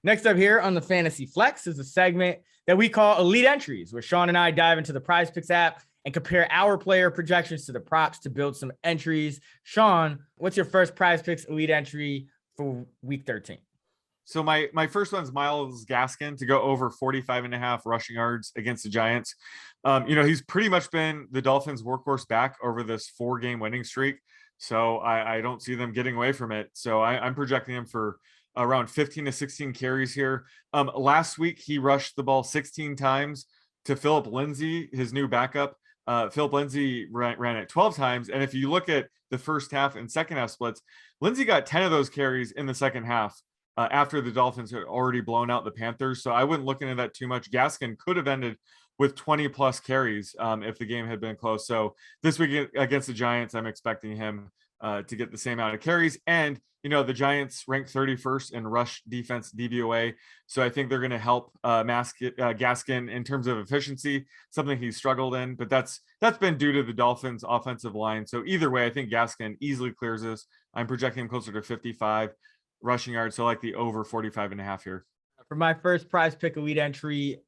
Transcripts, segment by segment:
Next up here on the Fantasy Flex is a segment that we call Elite Entries, where Sean and I dive into the PrizePicks app and compare our player projections to the props to build some entries. Sean, what's your first PrizePicks Elite Entry for week 13? So my first one's Myles Gaskin to go over 45.5 rushing yards against the Giants. He's pretty much been the Dolphins' workhorse back over this 4-game winning streak. So I don't see them getting away from it. So I'm projecting him for around 15 to 16 carries here. Last week, he rushed the ball 16 times to Phillip Lindsay, his new backup. Phillip Lindsay ran it 12 times. And if you look at the first half and second half splits, Lindsay got 10 of those carries in the second half after the Dolphins had already blown out the Panthers. So I wouldn't look into that too much. Gaskin could have ended with 20 plus carries if the game had been close. So this week against the Giants, I'm expecting him to get the same amount of carries. And, the Giants ranked 31st in rush defense DVOA. So I think they're going to help Gaskin in terms of efficiency, something he's struggled in. But that's been due to the Dolphins offensive line. So either way, I think Gaskin easily clears this. I'm projecting him closer to 55 rushing yards. So like the over 45.5 here. For my first PrizePick Elite entry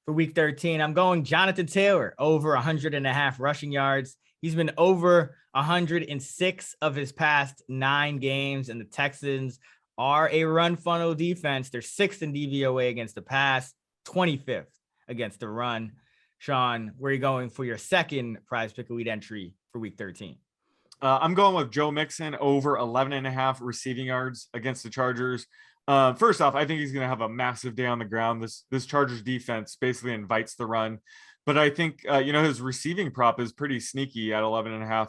for week 13, I'm going Jonathan Taylor over 100.5 rushing yards. He's been over 106 of his past 9 games, and the Texans are a run funnel defense. They're 6th in DVOA against the pass, 25th against the run. Sean, where are you going for your second PrizePick Elite entry for week 13? I'm going with Joe Mixon over 11.5 receiving yards against the Chargers. First off, I think he's going to have a massive day on the ground. This Chargers defense basically invites the run. But I think, his receiving prop is pretty sneaky at 11.5.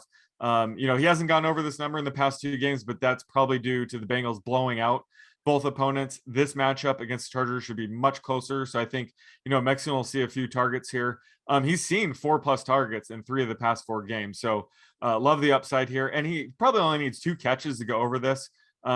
He hasn't gone over this number in the past 2 games, but that's probably due to the Bengals blowing out both opponents. This matchup against the Chargers should be much closer. So I think, Mixon will see a few targets here. He's seen 4+ targets in 3 of the past 4 games. So love the upside here. And he probably only needs 2 catches to go over this.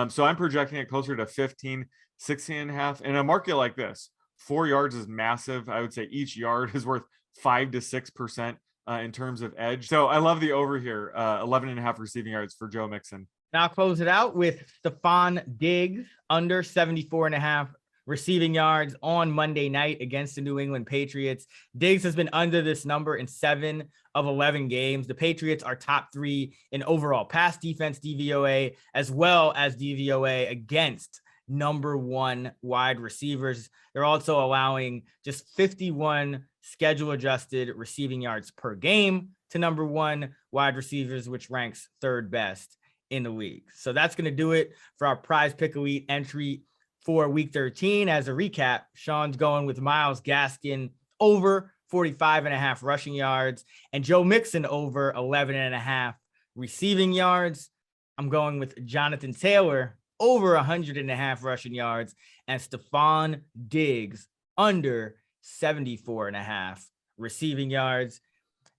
So I'm projecting it closer to 15, 16.5. In a market like this, 4 yards is massive. I would say each yard is worth 5 to 6% in terms of edge. So I love the over here, 11.5 receiving yards for Joe Mixon. Now I'll close it out with Stefon Diggs under 74.5 receiving yards on Monday night against the New England Patriots. Diggs has been under this number in 7 of 11 games. The Patriots are top 3 in overall pass defense DVOA, as well as DVOA against number 1 wide receivers. They're also allowing just 51 schedule adjusted receiving yards per game to number 1 wide receivers, which ranks 3rd best in the league. So that's going to do it for our PrizePick Elite entry for week 13. As a recap, Sean's going with Myles Gaskin over 45.5 rushing yards and Joe Mixon over 11.5 receiving yards. I'm going with Jonathan Taylor over 100.5 rushing yards and Stefon Diggs under 74.5 receiving yards.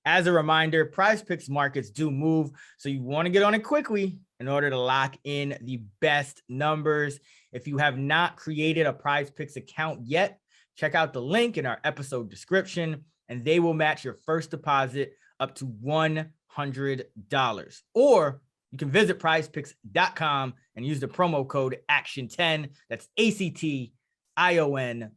As a reminder, PrizePicks markets do move, so you want to get on it quickly in order to lock in the best numbers. If you have not created a PrizePicks account yet, check out the link in our episode description, and they will match your first deposit up to $100. Or you can visit prizepicks.com and use the promo code ACTION10. That's ACTION10.